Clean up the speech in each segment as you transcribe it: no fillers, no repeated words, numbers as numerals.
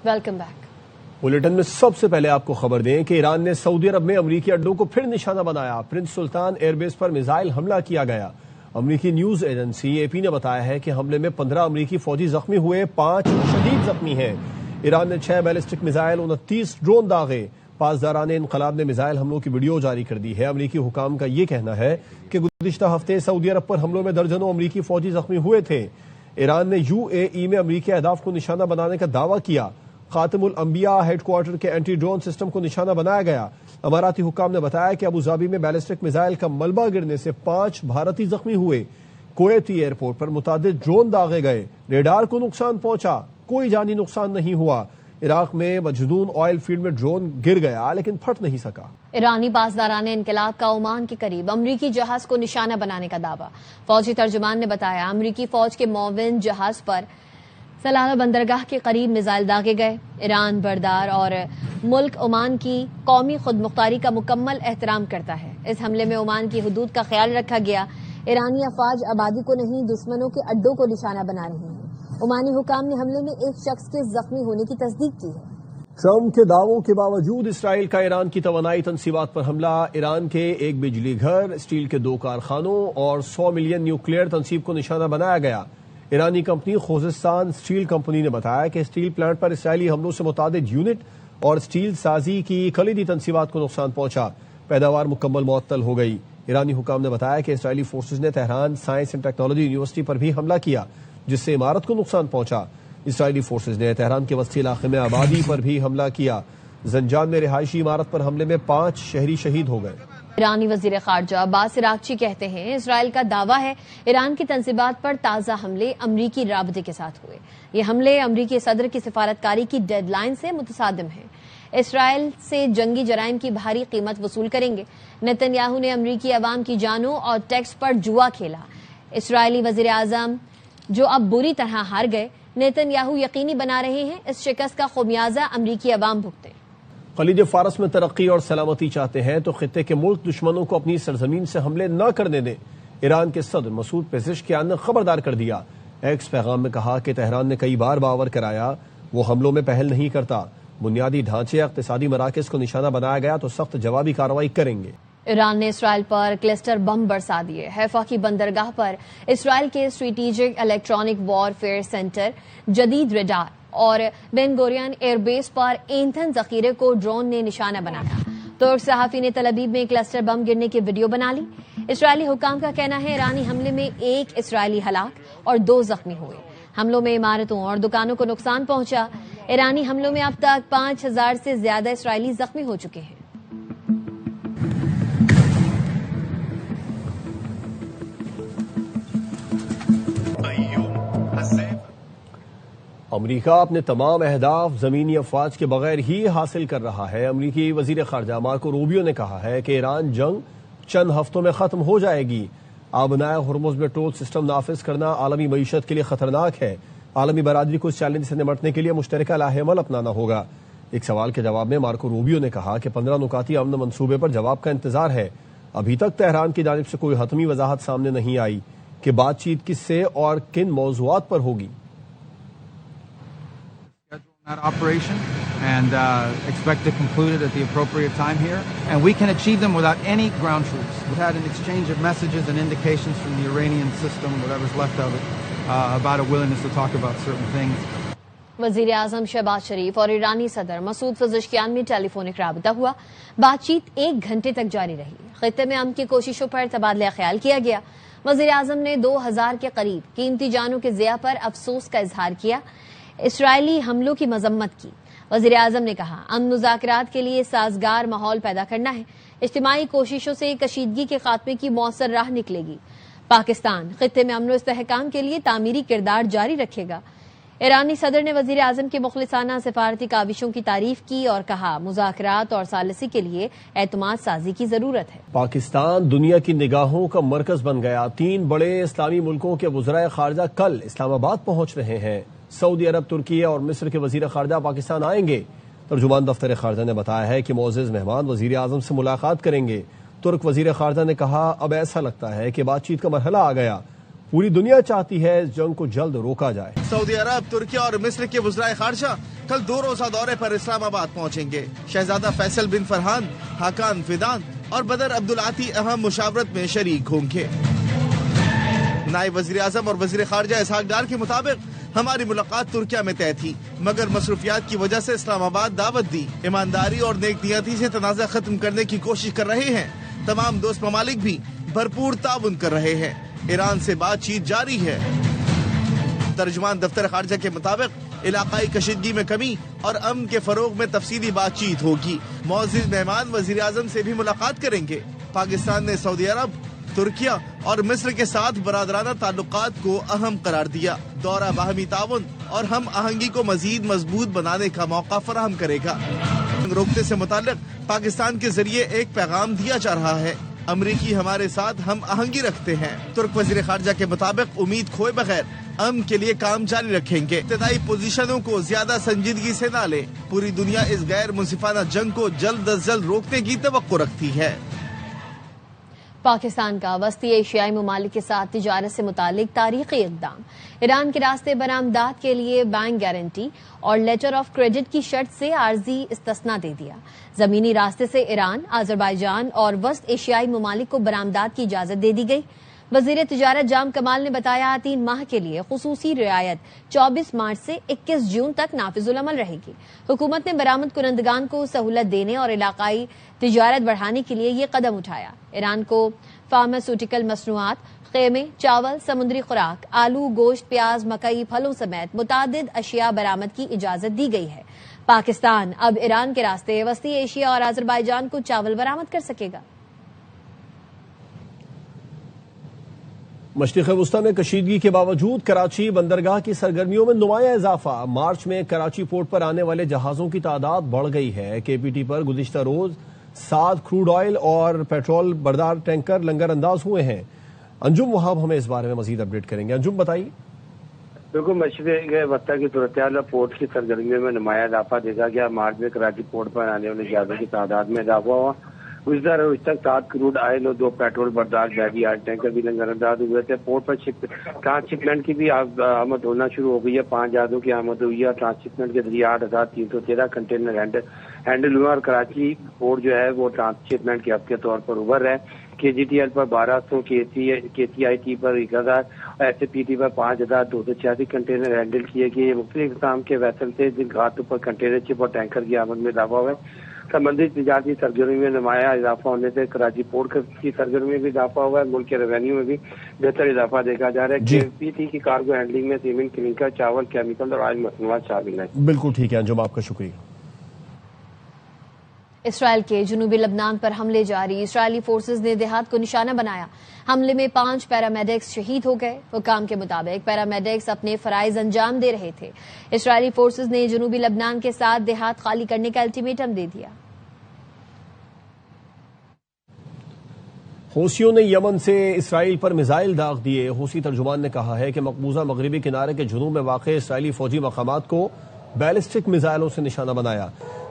Welcome back. Bulletin میں سب سے پہلے آپ کو خبر دیں کہ ایران نے سعودی عرب میں امریکی اڈوں کو پھر نشانہ بنایا۔ پرنس سلطان ایئر بیس پر میزائل حملہ کیا گیا۔ امریکی نیوز ایجنسی اے پی نے بتایا ہے کہ حملے میں 15 امریکی فوجی زخمی ہوئے، 5 شدید زخمی ہیں۔ ایران نے 6 بیلسٹک میزائل، 29 ڈرون داغے۔ پاسداران انقلاب نے میزائل حملوں کی ویڈیو جاری کر دی ہے۔ امریکی حکام کا یہ کہنا ہے کہ گزشتہ ہفتے سعودی عرب پر حملوں میں درجنوں امریکی فوجی زخمی ہوئے تھے۔ ایران نے یو اے ای میں امریکی اہداف کو نشانہ بنانے کا دعویٰ کیا۔ خاتم الانبیاء ہیڈ کوارٹر کے اینٹی ڈرون سسٹم کو نشانہ بنایا گیا۔ اماراتی حکام نے بتایا کہ ابوظہبی میں بیلسٹک میزائل کا ملبہ گرنے سے 5 بھارتی زخمی ہوئے۔ کویتی ایئرپورٹ پر متعدد ڈرون داغے گئے، ریڈار کو نقصان پہنچا، کوئی جانی نقصان نہیں ہوا۔ عراق میں مجدون آئل فیلڈ میں ڈرون گر گیا لیکن پھٹ نہیں سکا۔ ایرانی پاسداران انقلاب کا عمان کے قریب امریکی جہاز کو نشانہ بنانے کا دعویٰ۔ فوجی ترجمان نے بتایا امریکی فوج کے معاون جہاز پر سلالہ بندرگاہ کے قریب میزائل داغے گئے۔ ایران بردار اور ملک عمان کی قومی خود مختاری کا مکمل احترام کرتا ہے۔ اس حملے میں عمان کی حدود کا خیال رکھا گیا۔ ایرانی افواج آبادی کو نہیں، دشمنوں کے اڈوں کو نشانہ بنا رہی ہیں۔ عمانی حکام نے حملے میں ایک شخص کے زخمی ہونے کی تصدیق کی ہے۔ ٹرمپ کے دعووں کے باوجود اسرائیل کا ایران کی توانائی تنصیبات پر حملہ۔ ایران کے ایک بجلی گھر، اسٹیل کے 2 کارخانوں اور 100 ملین نیوکلیئر تنصیب کو نشانہ بنایا گیا۔ ایرانی کمپنی خوزستان اسٹیل کمپنی نے بتایا کہ اسٹیل پلانٹ پر اسرائیلی حملوں سے متعدد یونٹ اور اسٹیل سازی کی کلیدی تنصیبات کو نقصان پہنچا، پیداوار مکمل معطل ہو گئی۔ ایرانی حکام نے بتایا کہ اسرائیلی فورسز نے Tehran science and technology university پر بھی حملہ کیا جس سے عمارت کو نقصان پہنچا۔ اسرائیلی فورسز نے تہران کے وسطی علاقے میں آبادی پر بھی حملہ کیا۔ زنجان میں رہائشی عمارت پر حملے میں 5 شہری شہید ہو گئے۔ ایرانی وزیر خارجہ عباس عراقچی کہتے ہیں اسرائیل کا دعویٰ ہے ایران کی تنصیبات پر تازہ حملے امریکی رابطے کے ساتھ ہوئے۔ یہ حملے امریکی صدر کی سفارتکاری کی ڈیڈ لائن سے متصادم ہیں۔ اسرائیل سے جنگی جرائم کی بھاری قیمت وصول کریں گے۔ نتن یاہو نے امریکی عوام کی جانوں اور ٹیکس پر جوا کھیلا۔ اسرائیلی وزیر اعظم جو اب بری طرح ہار گئے، نتن یاہو یقینی بنا رہے ہیں اس شکست کا خمیازہ امریکی عوام بھگتے۔ خلیج فارس میں ترقی اور سلامتی چاہتے ہیں تو خطے کے ملک دشمنوں کو اپنی سرزمین سے حملے نہ کرنے دیں۔ ایران کے صدر مسعود پزشکیان نے خبردار کر دیا۔ ایکس پیغام میں کہا کہ تہران نے کئی بار باور کرایا وہ حملوں میں پہل نہیں کرتا۔ بنیادی ڈھانچے اقتصادی مراکز کو نشانہ بنایا گیا تو سخت جوابی کارروائی کریں گے۔ ایران نے اسرائیل پر کلسٹر بم برسا دیے۔ حیفا کی بندرگاہ پر اسرائیل کے اسٹریٹیجک الیکٹرانک وار فیئر سینٹر، جدید ریڈار اور بین گورین ایئر بیس پر ایندھن ذخیرے کو ڈرون نے نشانہ بنایا۔ ترک صحافی نے تل ابیب میں کلسٹر بم گرنے کی ویڈیو بنا لی۔ اسرائیلی حکام کا کہنا ہے ایرانی حملے میں 1 اسرائیلی ہلاک اور 2 زخمی ہوئے۔ حملوں میں عمارتوں اور دکانوں کو نقصان پہنچا۔ ایرانی حملوں میں اب تک 5000 سے زیادہ اسرائیلی زخمی ہو چکے ہیں۔ امریکہ اپنے تمام اہداف زمینی افواج کے بغیر ہی حاصل کر رہا ہے۔ امریکی وزیر خارجہ مارکو روبیو نے کہا ہے کہ ایران جنگ چند ہفتوں میں ختم ہو جائے گی۔ آبنائے ہرمز میں ٹول سسٹم نافذ کرنا عالمی معیشت کے لیے خطرناک ہے۔ عالمی برادری کو اس چیلنج سے نمٹنے کے لیے مشترکہ لاہ عمل اپنانا ہوگا۔ ایک سوال کے جواب میں مارکو روبیو نے کہا کہ 15 نکاتی امن منصوبے پر جواب کا انتظار ہے۔ ابھی تک تہران کی جانب سے کوئی حتمی وضاحت سامنے نہیں آئی کہ بات چیت کس سے اور کن موضوعات پر ہوگی۔ That operation and expect to conclude it at the appropriate time here, and we can achieve them without any ground troops. We've had an exchange of messages and indications from the Iranian system, whatever's left of it, about a willingness to talk about certain things. وزیر اعظم شہباز شریف اور ایرانی صدر Masoud Pezeshkian میں ٹیلی فونک رابطہ ہوا۔ بات چیت 1 گھنٹے تک جاری رہی۔ خطے میں امن کی کوششوں پر تبادلہ خیال کیا گیا۔ وزیر اعظم نے 2000 کے قریب قیمتی جانوں کے ضیاع پر افسوس کا اظہار کیا۔ اسرائیلی حملوں کی مذمت کی۔ وزیر اعظم نے کہا امن مذاکرات کے لیے سازگار ماحول پیدا کرنا ہے۔ اجتماعی کوششوں سے کشیدگی کے خاتمے کی مؤثر راہ نکلے گی۔ پاکستان خطے میں امن و استحکام کے لیے تعمیری کردار جاری رکھے گا۔ ایرانی صدر نے وزیر اعظم کی مخلصانہ سفارتی کاوشوں کی تعریف کی اور کہا مذاکرات اور ثالثی کے لیے اعتماد سازی کی ضرورت ہے۔ پاکستان دنیا کی نگاہوں کا مرکز بن گیا۔ 3 بڑے اسلامی ملکوں کے وزرائے خارجہ کل اسلام آباد پہنچ رہے ہیں۔ سعودی عرب، ترکی اور مصر کے وزیر خارجہ پاکستان آئیں گے۔ ترجمان دفتر خارجہ نے بتایا ہے کہ معزز مہمان وزیر اعظم سے ملاقات کریں گے۔ ترک وزیر خارجہ نے کہا اب ایسا لگتا ہے کہ بات چیت کا مرحلہ آ گیا۔ پوری دنیا چاہتی ہے اس جنگ کو جلد روکا جائے۔ سعودی عرب، ترکی اور مصر کے وزرائے خارجہ کل 2 روزہ دورے پر اسلام آباد پہنچیں گے. شہزادہ فیصل بن فرحان، حاکان فیدان اور بدر عبدالعاطی اہم مشاورت میں شریک ہوں گے. نائب وزیر اعظم اور وزیر خارجہ اسحاق ڈار کے مطابق ہماری ملاقات ترکیہ میں طے تھی، مگر مصروفیات کی وجہ سے اسلام آباد دعوت دی. ایمانداری اور نیک نیتی سے تنازع ختم کرنے کی کوشش کر رہے ہیں. تمام دوست ممالک بھی بھرپور تعاون کر رہے ہیں. ایران سے بات چیت جاری ہے. ترجمان دفتر خارجہ کے مطابق علاقائی کشیدگی میں کمی اور امن کے فروغ میں تفصیلی بات چیت ہوگی. معزز مہمان وزیر اعظم سے بھی ملاقات کریں گے. پاکستان نے سعودی عرب، ترکیہ اور مصر کے ساتھ برادرانہ تعلقات کو اہم قرار دیا. دورہ باہمی تعاون اور ہم آہنگی کو مزید مضبوط بنانے کا موقع فراہم کرے گا. روکنے سے متعلق پاکستان کے ذریعے ایک پیغام دیا جا رہا ہے. امریکی ہمارے ساتھ ہم آہنگی رکھتے ہیں. ترک وزیر خارجہ کے مطابق امید کھوئے بغیر امن کے لیے کام جاری رکھیں گے. ابتدائی پوزیشنوں کو زیادہ سنجیدگی سے نہ لیں. پوری دنیا اس غیر منصفانہ جنگ کو جلد از جلد روکنے کی توقع رکھتی ہے. پاکستان کا وسطی ایشیائی ممالک کے ساتھ تجارت سے متعلق تاریخی اقدام. ایران کے راستے برآمدات کے لیے بینک گارنٹی اور لیٹر آف کریڈٹ کی شرط سے عارضی استثناء دے دیا. زمینی راستے سے ایران، آذربائیجان اور وسط ایشیائی ممالک کو برآمدات کی اجازت دے دی گئی. وزیر تجارت جام کمال نے بتایا 3 ماہ کے لیے خصوصی رعایت 24 مارچ سے 21 جون تک نافذ العمل رہے گی. حکومت نے برآمد کنندگان کو سہولت دینے اور علاقائی تجارت بڑھانے کے لیے یہ قدم اٹھایا. ایران کو فارماسیوٹیکل مصنوعات، خیمے، چاول، سمندری خوراک، آلو، گوشت، پیاز، مکئی، پھلوں سمیت متعدد اشیاء برآمد کی اجازت دی گئی ہے. پاکستان اب ایران کے راستے وسطی ایشیا اور آذربائیجان کو چاول برآمد کر سکے گا. مشرق وسطی میں کشیدگی کے باوجود کراچی بندرگاہ کی سرگرمیوں میں نمایاں اضافہ. مارچ میں کراچی پورٹ پر آنے والے جہازوں کی تعداد بڑھ گئی ہے. کے پی ٹی پر گزشتہ روز 7 کروڈ آئل اور پیٹرول بردار ٹینکر لنگر انداز ہوئے ہیں. انجم وہاب ہمیں اس بارے میں مزید اپڈیٹ کریں گے. انجم بتائیے. بالکل، مشرق وسطی کی صورتحال اور پورٹ کی سرگرمیوں میں نمایاں اضافہ دیکھا گیا. مارچ میں کراچی پورٹ پر آنے والے جہازوں کی تعداد میں اضافہ ہوا. گزشتہ روز تک 7 کروڈ آئل اور 2 پیٹرول بردار بیبی آئل ٹینکر بھی لنگر انداز ہوئے تھے. پورٹ پر ٹرانسشپمنٹ کی بھی آمد ہونا شروع ہو گئی ہے. 5 جہازوں کی آمد ہوئی ہے. ٹرانسشپمنٹ کے ذریعے 8,313 کنٹینر ہینڈل ہوئے اور کراچی پورٹ جو ہے وہ ٹرانسشپمنٹ کے ہب کے طور پر ابھر رہا ہے. کے جی ٹی ایل پر 1200، کے سی آئی ٹی پر 1000 اور S A P T per 5,286 container handle کیے گئے. مختلف اقسام کے ویسل سے جن گھاٹوں پر کنٹینر شپ اور ٹینکر کی آمد میں اضافہ ہوا ہے. سمندری تجارتی سرگرمی میں نمایاں اضافہ ہونے سے کراچی پورٹ کی سرگرمی میں بھی اضافہ ہوا ہے. ملک کے ریونیو میں بھی بہتر اضافہ دیکھا جا رہا ہے. کے پی ٹی کی کارگو ہینڈلنگ میں سیمنٹ، کلنکر، چاول، کیمیکل اور آئل مصنوعات شامل ہیں. بالکل ٹھیک ہے انجم، آپ کا شکریہ. اسرائیل کے جنوبی لبنان پر حملے جاری. اسرائیلی فورسز نے دیہات کو نشانہ بنایا. حملے میں 5 پیرامیڈکس شہید ہو گئے. حکام کے مطابق پیرامیڈکس اپنے فرائض انجام دے رہے تھے. اسرائیلی فورسز نے جنوبی لبنان کے ساتھ دیہات خالی کرنے کا الٹیمیٹم دے دیا. حوثیوں نے یمن سے اسرائیل پر میزائل داغ دیے. حوثی ترجمان نے کہا ہے کہ مقبوضہ مغربی کنارے کے جنوب میں واقع اسرائیلی فوجی مقامات کو بیلسٹک میزائلوں سے نشانہ بنایا.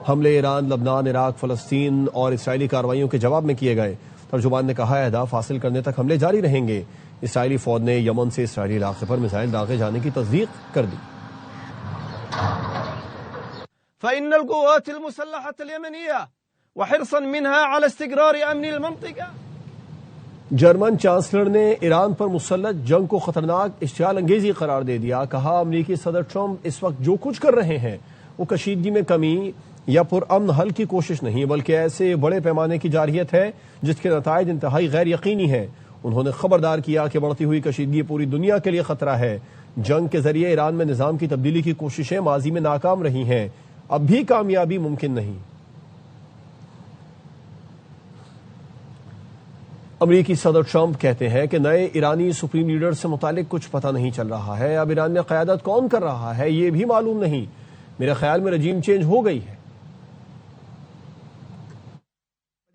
حملے ایران، لبنان، عراق، فلسطین اور اسرائیلی کارروائیوں کے جواب میں کیے گئے. ترجمان نے کہا اہداف حاصل کرنے تک حملے جاری رہیں گے. اسرائیلی فوج نے یمن سے اسرائیلی علاقے پر میزائل داغے جانے کی تصدیق کر دی. فإن القوات المسلحة اليمنية وحرصا منها على استقرار أمن المنطقة. جرمن چانسلر نے ایران پر مسلط جنگ کو خطرناک اشتعال انگیزی قرار دے دیا. کہا امریکی صدر ٹرمپ اس وقت جو کچھ کر رہے ہیں وہ کشیدگی میں کمی یا پرامن حل کی کوشش نہیں بلکہ ایسے بڑے پیمانے کی جارحیت ہے جس کے نتائج انتہائی غیر یقینی ہیں. انہوں نے خبردار کیا کہ بڑھتی ہوئی کشیدگی پوری دنیا کے لیے خطرہ ہے. جنگ کے ذریعے ایران میں نظام کی تبدیلی کی کوششیں ماضی میں ناکام رہی ہیں. اب بھی کامیابی ممکن نہیں. امریکی صدر ٹرمپ کہتے ہیں کہ نئے ایرانی سپریم لیڈر سے متعلق کچھ پتہ نہیں چل رہا ہے. اب ایران میں قیادت کون کر رہا ہے یہ بھی معلوم نہیں. میرے خیال میں رجیم چینج ہو گئی ہے.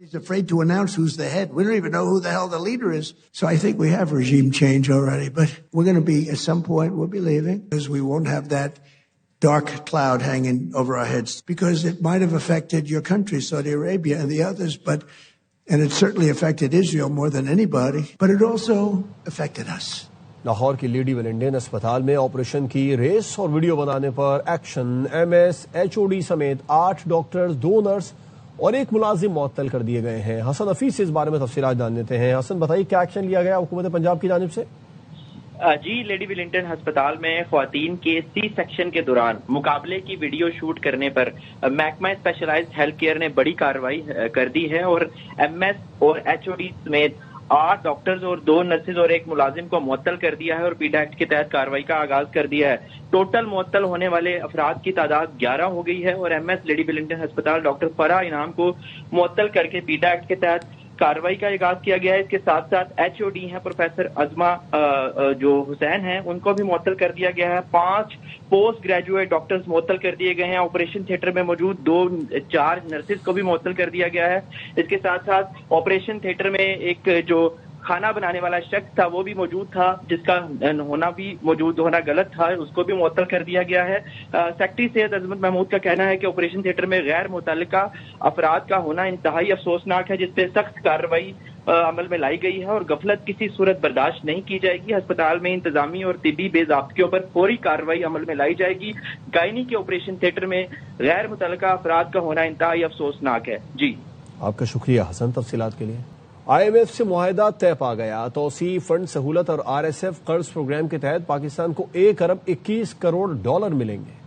He's afraid to announce who's the head. We don't even know who the hell the leader is. So I think we have regime change already. But we're going to be, at some point, we'll be leaving because we won't have that dark cloud hanging over our heads. Because it might have affected your country, Saudi Arabia and the others, and it certainly affected Israel more than anybody. But it also affected us. Lahore کی lady ولنڈن اسپتال میں operation کی race اور video بنانے پر action, MS، HOD سمیت 8 doctors, 2 nurse اور 1 ملازم معطل کر دیے گئے ہیں۔ حسن حفیظ سے اس بارے میں تفصیلات جان لیتے ہیں۔ حسن بتائیے کیا ایکشن لیا گیا حکومت پنجاب کی جانب سے؟ جی، لیڈی ولنگٹن ہسپتال میں خواتین کے سی سیکشن کے دوران مقابلے کی ویڈیو شوٹ کرنے پر محکمہ اسپیشلائزڈ ہیلتھ کیئر نے بڑی کارروائی کر دی ہے اور MS اور HOD سمیت 8 ڈاکٹرز اور 2 نرسز اور 1 ملازم کو معطل کر دیا ہے اور پیڈا ایکٹ کے تحت کارروائی کا آغاز کر دیا ہے۔ ٹوٹل معطل ہونے والے افراد کی تعداد 11 ہو گئی ہے اور MS لیڈی ولنگٹن ہسپتال ڈاکٹر فرح انعام کو معطل کر کے پیڈا ایکٹ کے تحت کارروائی کا آغاز کیا گیا ہے۔ اس کے ساتھ ساتھ HOD ہیں پروفیسر عظمہ جو حسین ہیں، ان کو بھی معطل کر دیا گیا ہے۔ 5 پوسٹ گریجویٹ ڈاکٹرز معطل کر دیے گئے ہیں۔ آپریشن تھیٹر میں موجود 4 نرسز کو بھی معطل کر دیا گیا ہے۔ اس کے ساتھ ساتھ آپریشن تھیٹر میں ایک جو کھانا بنانے والا شخص تھا وہ بھی موجود تھا، جس کا موجود ہونا غلط تھا، اس کو بھی معطل کر دیا گیا ہے۔ سیکرٹری صحت عظمت محمود کا کہنا ہے کہ آپریشن تھیٹر میں غیر متعلقہ افراد کا ہونا انتہائی افسوسناک ہے، جس پہ سخت کارروائی عمل میں لائی گئی ہے اور غفلت کسی صورت برداشت نہیں کی جائے گی۔ ہسپتال میں انتظامی اور طبی بے ضابطگیوں پر فوری کارروائی عمل میں لائی جائے گی۔ گائنی کے آپریشن تھیٹر میں غیر متعلقہ افراد کا ہونا انتہائی افسوسناک ہے۔ جی، آپ کا شکریہ حسن تفصیلات کے لیے۔ IMF سے معاہدہ طے پا گیا۔ توسیع فنڈ سہولت اور RSF قرض پروگرام کے تحت پاکستان کو 1 ارب 21 کروڑ ڈالر ملیں گے۔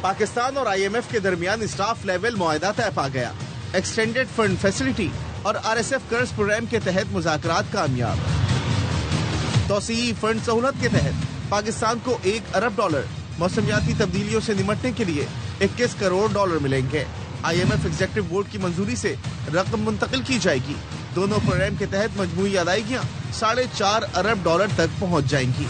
پاکستان اور IMF کے درمیان اسٹاف لیول معاہدہ طے پا گیا۔ ایکسٹینڈڈ فنڈ فیسلٹی اور RSF قرض پروگرام کے تحت مذاکرات کامیاب۔ توسیعی فنڈ سہولت کے تحت پاکستان کو 1 ارب ڈالر، موسمیاتی تبدیلیوں سے نمٹنے کے لیے 21 کروڑ ڈالر ملیں گے۔ IMF ایگزیکٹو بورڈ کی منظوری سے رقم منتقل کی جائے گی۔ دونوں پروگرام کے تحت مجموعی ادائیگیاں 4.5 ارب ڈالر تک پہنچ جائیں گی۔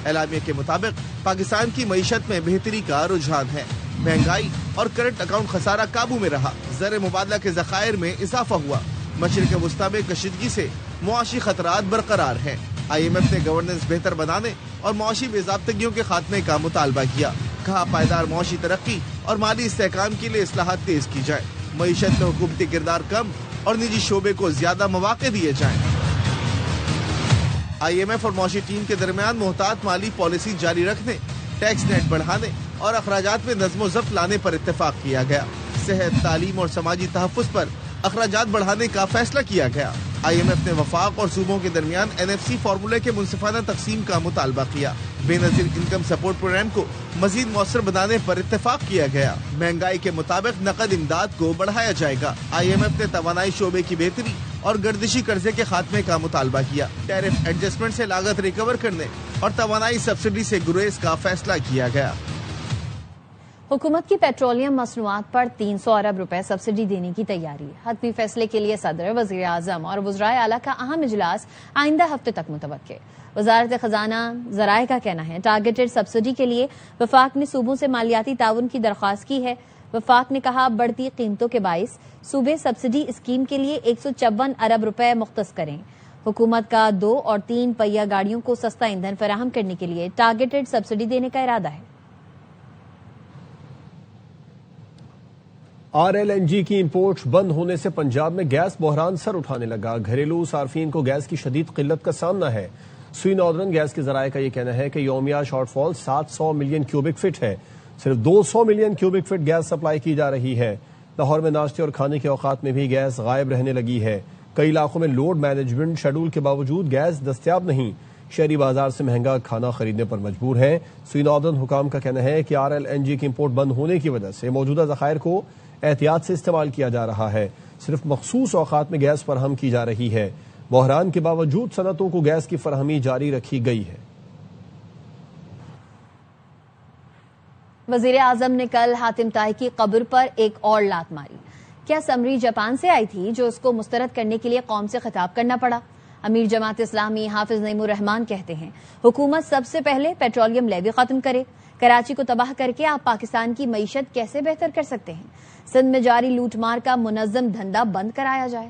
اعلامیہ کے مطابق پاکستان کی معیشت میں بہتری کا رجحان ہے۔ مہنگائی اور کرنٹ اکاؤنٹ خسارہ قابو میں رہا۔ زر مبادلہ کے ذخائر میں اضافہ ہوا۔ مشرق وسطیٰ میں کشیدگی سے معاشی خطرات برقرار ہیں۔ IMF نے گورننس بہتر بنانے اور معاشی بے ضابطگیوں کے خاتمے کا مطالبہ کیا۔ کہا پائیدار معاشی ترقی اور مالی استحکام کے لیے اصلاحات تیز کی جائیں۔ معیشت میں حکومتی کردار کم اور نجی شعبے کو زیادہ مواقع دیے جائیں۔ IMF اور معاشی ٹیم کے درمیان محتاط مالی پالیسی جاری رکھنے، ٹیکس نیٹ بڑھانے اور اخراجات میں نظم و ضبط لانے پر اتفاق کیا گیا۔ صحت، تعلیم اور سماجی تحفظ پر اخراجات بڑھانے کا فیصلہ کیا گیا۔ IMF نے وفاق اور صوبوں کے درمیان NFC فارمولے کے منصفانہ تقسیم کا مطالبہ کیا۔ بے نظیر انکم سپورٹ پروگرام کو مزید مؤثر بنانے پر اتفاق کیا گیا۔ مہنگائی کے مطابق نقد امداد کو بڑھایا جائے گا۔ IMF نے توانائی شعبے کی بہتری اور گردشی قرضے کے خاتمے کا مطالبہ کیا۔ ٹیرف ایڈجسٹمنٹ سے لاگت ریکور کرنے اور توانائی سبسڈی سے گریز کا فیصلہ کیا گیا۔ حکومت کی پیٹرولیم مصنوعات پر 300 ارب روپے سبسڈی دینے کی تیاری۔ حتمی فیصلے کے لیے صدر، وزیر اعظم اور وزرائے اعلیٰ کا اہم اجلاس آئندہ ہفتے تک متوقع۔ وزارت خزانہ ذرائع کا کہنا ہے ٹارگیٹڈ سبسڈی کے لیے وفاق نے صوبوں سے مالیاتی تعاون کی درخواست کی ہے۔ وفاق نے کہا بڑھتی قیمتوں کے باعث صوبے سبسڈی اسکیم کے لیے 154 ارب روپے مختص کریں۔ حکومت کا 2 اور 3 پہیہ گاڑیوں کو سستا ایندھن فراہم کرنے کے لیے ٹارگیٹڈ سبسڈی دینے کا ارادہ ہے۔ RLNG کی امپورٹ بند ہونے سے پنجاب میں گیس بحران سر اٹھانے لگا۔ گھریلو صارفین کو گیس کی شدید قلت کا سامنا ہے۔ سوئی ناردرن گیس کے ذرائع کا یہ کہنا ہے کہ یومیہ shortfall 700 million cubic feet ہے۔ صرف 200 million cubic feet gas supply کی جا رہی ہے۔ لاہور میں ناشتے اور کھانے کے اوقات میں بھی گیس غائب رہنے لگی ہے۔ کئی علاقوں میں لوڈ مینجمنٹ شیڈول کے باوجود گیس دستیاب نہیں۔ شہری بازار سے مہنگا کھانا خریدنے پر مجبور ہیں۔ سوئی ناردرن حکام کا کہنا ہے کہ RLNG کی امپورٹ بند ہونے کی وجہ سے موجودہ ذخائر کو احتیاط سے استعمال کیا جا رہا ہے۔ صرف مخصوص اوقات میں گیس فراہم کی جا رہی ہے۔ بحران کے باوجود صنعتوں کو گیس کی فراہمی جاری رکھی گئی ہے۔ وزیر اعظم نے کل حاتم طائی کی قبر پر ایک اور لات ماری۔ کیا سمری جاپان سے آئی تھی جو اس کو مسترد کرنے کے لیے قوم سے خطاب کرنا پڑا؟ امیر جماعت اسلامی حافظ نعیم الرحمان کہتے ہیں حکومت سب سے پہلے پیٹرولیم لیوی ختم کرے۔ کراچی کو تباہ کر کے آپ پاکستان کی معیشت کیسے بہتر کر سکتے ہیں؟ سندھ میں جاری لوٹ مار کا منظم دھندا بند کرایا جائے۔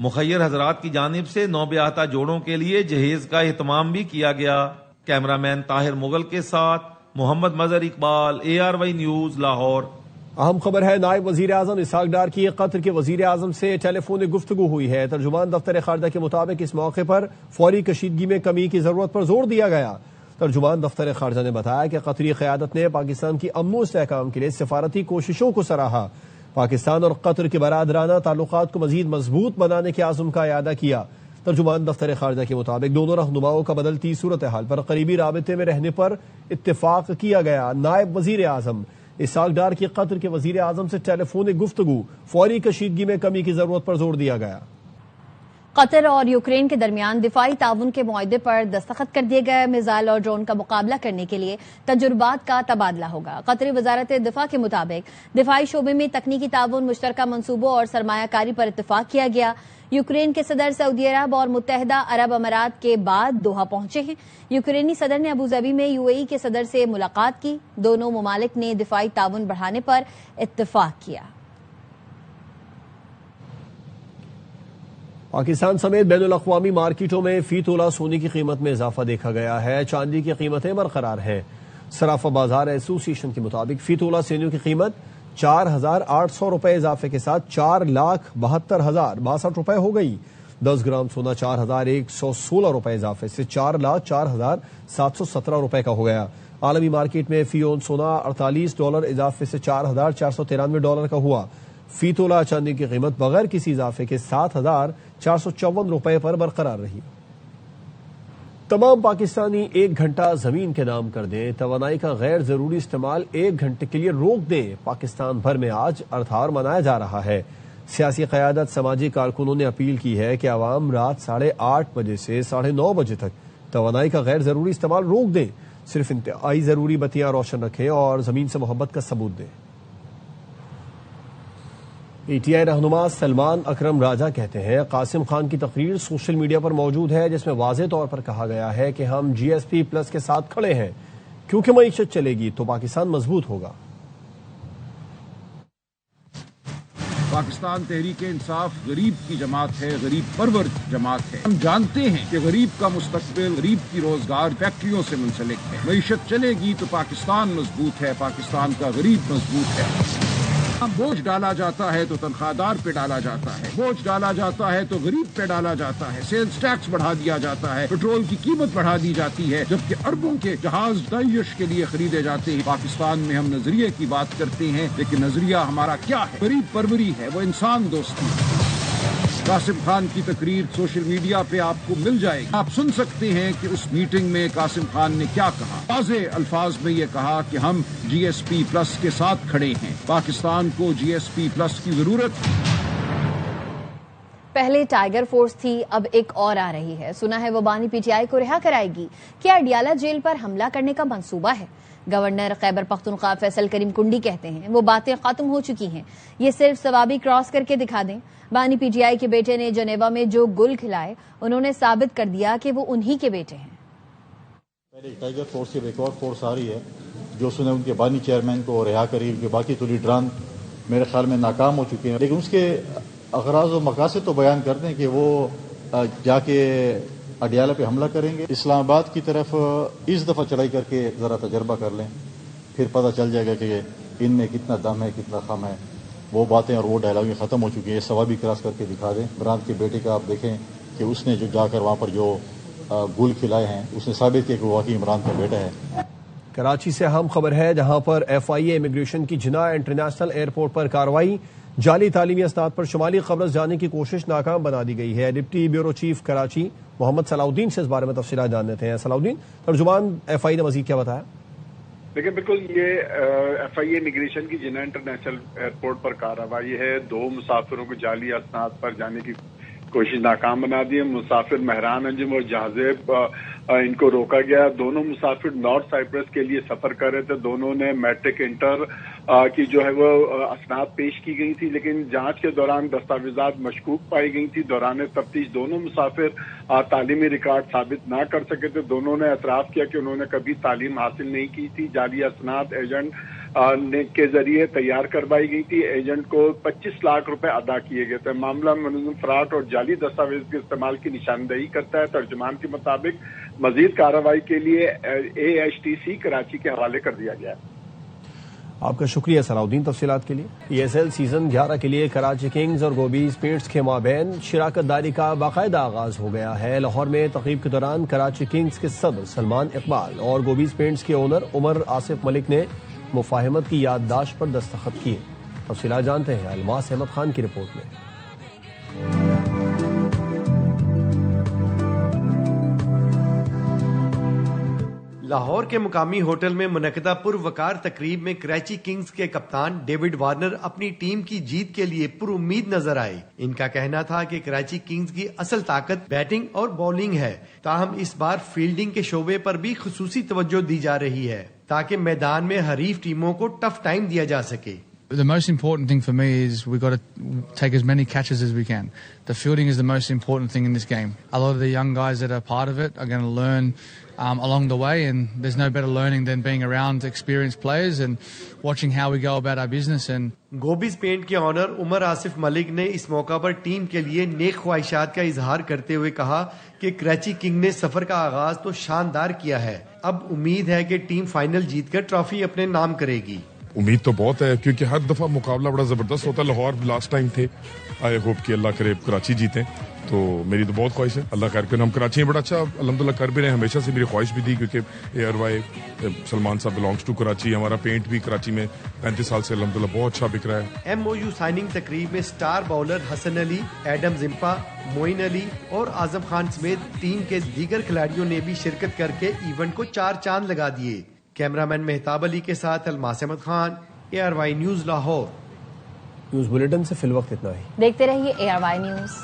مخیر حضرات کی جانب سے نوبیاہتا جوڑوں کے لیے جہیز کا اہتمام بھی کیا گیا۔ کیمرہ مین طاہر مغل کے ساتھ محمد مظہر اقبال، ARY نیوز، لاہور۔ اہم خبر ہے، نائب وزیر اعظم اسحاق ڈار کی قطر کے وزیر اعظم سے ٹیلی فونک گفتگو ہوئی ہے۔ ترجمان دفتر خارجہ کے مطابق اس موقع پر فوری کشیدگی میں کمی کی ضرورت پر زور دیا گیا۔ ترجمان دفتر خارجہ نے بتایا کہ قطری قیادت نے پاکستان کی امن و استحکام کے لیے سفارتی کوششوں کو سراہا، پاکستان اور قطر کے برادرانہ تعلقات کو مزید مضبوط بنانے کے عزم کا اعادہ کیا۔ ترجمان دفتر خارجہ کے مطابق دونوں رہنماؤں کا بدلتی صورتحال پر قریبی رابطے میں رہنے پر اتفاق کیا گیا۔ نائب وزیر اعظم اسحاق ڈار کی قطر کے وزیر اعظم سے ٹیلی فونک گفتگو، فوری کشیدگی میں کمی کی ضرورت پر زور دیا گیا۔ قطر اور یوکرین کے درمیان دفاعی تعاون کے معاہدے پر دستخط کر دیے گئے۔ میزائل اور ڈرون کا مقابلہ کرنے کے لیے تجربات کا تبادلہ ہوگا۔ قطری وزارت دفاع کے مطابق دفاعی شعبے میں تکنیکی تعاون، مشترکہ منصوبوں اور سرمایہ کاری پر اتفاق کیا گیا۔ یوکرین کے صدر سعودی عرب اور متحدہ عرب امارات کے بعد دوحہ پہنچے ہیں۔ یوکرینی صدر نے ابوظہبی میں UAE کے صدر سے ملاقات کی۔ دونوں ممالک نے دفاعی تعاون بڑھانے پر اتفاق کیا۔ پاکستان سمیت بین الاقوامی مارکیٹوں میں فی تولہ سونے کی قیمت میں اضافہ دیکھا گیا ہے۔ چاندی کی قیمتیں برقرار ہیں۔ صرافہ بازار ایسوسی ایشن کے مطابق فی تولہ سینوں کی قیمت 4,800 روپے اضافے کے ساتھ 4,72,062 روپے ہو گئی۔ 10 گرام سونا 4,116 روپے اضافے سے 4,04,717 روپے کا ہو گیا۔ عالمی مارکیٹ میں فی اون سونا $48 اضافے سے $4,493 کا ہوا۔ فی تولہ چاندی کی قیمت بغیر کسی اضافے کے 7,454 روپے پر برقرار رہی۔ تمام پاکستانی 1 گھنٹہ زمین کے نام کر دیں، توانائی کا غیر ضروری استعمال 1 گھنٹے کے لیے روک دیں۔ پاکستان بھر میں آج ارتھ ہار منایا جا رہا ہے۔ سیاسی قیادت، سماجی کارکنوں نے اپیل کی ہے کہ عوام رات 8:30 بجے سے 9:30 بجے تک توانائی کا غیر ضروری استعمال روک دیں، صرف انتہائی ضروری بتیاں روشن رکھیں اور زمین سے محبت کا ثبوت دیں۔ PTI رہنما سلمان اکرم راجہ کہتے ہیں قاسم خان کی تقریر سوشل میڈیا پر موجود ہے جس میں واضح طور پر کہا گیا ہے کہ ہم GSP+ کے ساتھ کھڑے ہیں، کیونکہ معیشت چلے گی تو پاکستان مضبوط ہوگا۔ پاکستان تحریک انصاف غریب کی جماعت ہے، غریب پرور جماعت ہے۔ ہم جانتے ہیں کہ غریب کا مستقبل، غریب کی روزگار فیکٹریوں سے منسلک ہے۔ معیشت چلے گی تو پاکستان مضبوط ہے، پاکستان کا غریب مضبوط ہے۔ بوجھ ڈالا جاتا ہے تو تنخواہ دار پہ ڈالا جاتا ہے، بوجھ ڈالا جاتا ہے تو غریب پہ ڈالا جاتا ہے، سیلز ٹیکس بڑھا دیا جاتا ہے، پیٹرول کی قیمت بڑھا دی جاتی ہے، جبکہ اربوں کے جہاز تعیش کے لیے خریدے جاتے ہیں۔ پاکستان میں ہم نظریے کی بات کرتے ہیں، لیکن نظریہ ہمارا کیا ہے؟ غریب پروری ہے، وہ انسان دوستی ہے۔ قاسم خان کی تقریر سوشل میڈیا پہ آپ کو مل جائے گی۔ آپ سن سکتے ہیں کہ اس میٹنگ میں قاسم خان نے کیا کہا۔ واضح الفاظ میں یہ کہا کہ ہم GSP+ کے ساتھ کھڑے ہیں، پاکستان کو GSP+ کی ضرورت ہے۔ پہلے ٹائیگر فورس تھی، اب ایک اور آ رہی ہے۔ سنا ہے وہ بانی PTI کو رہا کرائے گی۔ کیا اڈیالہ جیل پر حملہ کرنے کا منصوبہ ہے؟ گورنر خیبر پختونخوا فیصل کریم کنڈی کہتے ہیں وہ باتیں ختم ہو چکی ہیں، یہ صرف ثوابی کراس کر کے دکھا دیں۔ بانی PTI کے بیٹے نے جنیوا میں جو گل کھلائے انہوں نے ثابت کر دیا کہ وہ انہی کے بیٹے ہیں۔ پہلے ٹائیگر فورس کی ایک اور فورس آ رہی ہے جو سنے ان کے بانی چیئرمین کو رہا کری، ان کے باقی تو لیڈران میرے خیال میں ناکام ہو چکے ہیں، لیکن اس کے اغراض و مقاصد تو بیان کر دیں کہ وہ جا کے اڈیالہ پہ حملہ کریں گے۔ اسلام آباد کی طرف اس دفعہ چڑھائی کر کے ذرا تجربہ کر لیں، پھر پتہ چل جائے گا کہ ان میں کتنا دم ہے، کتنا خم ہے۔ وہ باتیں اور وہ ڈائلاگ ختم ہو چکی ہیں، ثوابی کراس کر کے دکھا دیں۔ عمران کے بیٹے کا آپ دیکھیں کہ اس نے جو جا کر وہاں پر جو گل کھلائے ہیں، اس نے ثابت کیا کہ وہ واقعی عمران کا بیٹا ہے۔ کراچی سے اہم خبر ہے جہاں پر FIA امیگریشن کی جناح انٹرنیشنل ایئرپورٹ پر کارروائی، جعلی تعلیمی اسناد پر شمالی قبرص جانے کی کوشش ناکام بنا دی گئی ہے۔ ڈپٹی بیورو چیف کراچی محمد صلاح الدین سے اس بارے میں تفصیلات جان لیتے ہیں۔ صلاح الدین، ترجمان FIA نے مزید کیا بتایا؟ لیکن بالکل یہ FIA امیگریشن کی جناح انٹرنیشنل ایئرپورٹ پر کارروائی ہے۔ 2 مسافروں کو جعلی اسناد پر جانے کی کوشش ناکام بنا دی ہے۔ مسافر مہران انجم اور جہازیب ان کو روکا گیا۔ دونوں مسافر نارتھ سائپرس کے لیے سفر کر رہے تھے۔ دونوں نے میٹرک انٹر کی جو ہے وہ اسناد پیش کی گئی تھی، لیکن جانچ کے دوران دستاویزات مشکوک پائی گئی تھی۔ دوران تفتیش دونوں مسافر تعلیمی ریکارڈ ثابت نہ کر سکے تھے۔ دونوں نے اعتراف کیا کہ انہوں نے کبھی تعلیم حاصل نہیں کی تھی۔ جعلی اسناد ایجنٹ کے ذریعے تیار کروائی گئی تھی. ایجنٹ کو 25 لاکھ روپے ادا کیے گئے تھے. معاملہ منظم فراڈ اور جعلی دستاویز کے استعمال کی نشاندہی کرتا ہے. ترجمان کے مطابق مزید کارروائی کے لیے AHTC کراچی کے حوالے کر دیا گیا ہے. آپ کا شکریہ صلاح تفصیلات کے لیے. ESL سیزن 11 کے لیے کراچی کنگز اور گوبیز پینٹس کے مابین شراکت داری کا باقاعدہ آغاز ہو گیا ہے. لاہور میں تقریب کے دوران کراچی کنگز کے صدر سلمان اقبال اور گوبیز پینٹس کے اونر عمر آصف ملک نے مفاہمت کی یادداشت پر دستخط کیے. تفصیلات جانتے ہیں الماس احمد خان کی رپورٹ میں. لاہور کے مقامی ہوٹل میں منعقدہ پروقار تقریب میں کراچی کنگز کے کپتان ڈیوڈ وارنر اپنی ٹیم کی جیت کے لیے پر امید نظر آئے. ان کا کہنا تھا کہ کراچی کنگز کی اصل طاقت بیٹنگ اور بولنگ ہے، تاہم اس بار فیلڈنگ کے شعبے پر بھی خصوصی توجہ دی جا رہی ہے تاکہ میدان میں حریف ٹیموں کو ٹف ٹائم دیا جا سکے. The most important thing for me is we've got to take as many catches as we can. The fielding is the most important thing in this game. A lot of the young guys that are part of it are going to learn along the way, and there's no better learning than being around experienced players and watching how we go about our business. And Gobis paint کے owner Umar Asif Malik نے اس موقع پر team کے لیے نیک خواہشات کا اظہار کرتے ہوئے کہا کہ کراچی کنگ نے سفر کا آغاز تو شاندار کیا ہے، اب امید ہے کہ ٹیم فائنل جیت کر ٹرافی اپنے نام کرے گی. امید تو بہت ہے کیونکہ ہر دفعہ مقابلہ بڑا زبردست ہوتا ہے. لاہور لاسٹ ٹائم تھے، آئی ہوپ کہ اللہ کرے کراچی جیتیں، تو میری تو بہت خواہش ہے. اللہ خیر کرے. ہم کراچی میں بڑا اچھا الحمدللہ کر بھی رہے ہیں. ہمیشہ سے میری خواہش بھی تھی کیونکہ ARY سلمان صاحب بلانگس ٹو کراچی. ہمارا پینٹ بھی کراچی میں 35 سال سے الحمدللہ بہت اچھا بک رہا ہے. MOU سائننگ تقریب میں star bowler Hasan Ali, Adam زمپا، Moeen Ali اور اعظم خان سمیت ٹیم کے دیگر کھلاڑیوں نے بھی شرکت کر کے ایونٹ کو 4 چاند لگا دیے. کیمرامین مہتاب علی کے ساتھ Almas Ahmed Khan, ARY news Lahore. News bulletin سے فی الوقت اتنا ہی. دیکھتے رہیے ARY نیوز.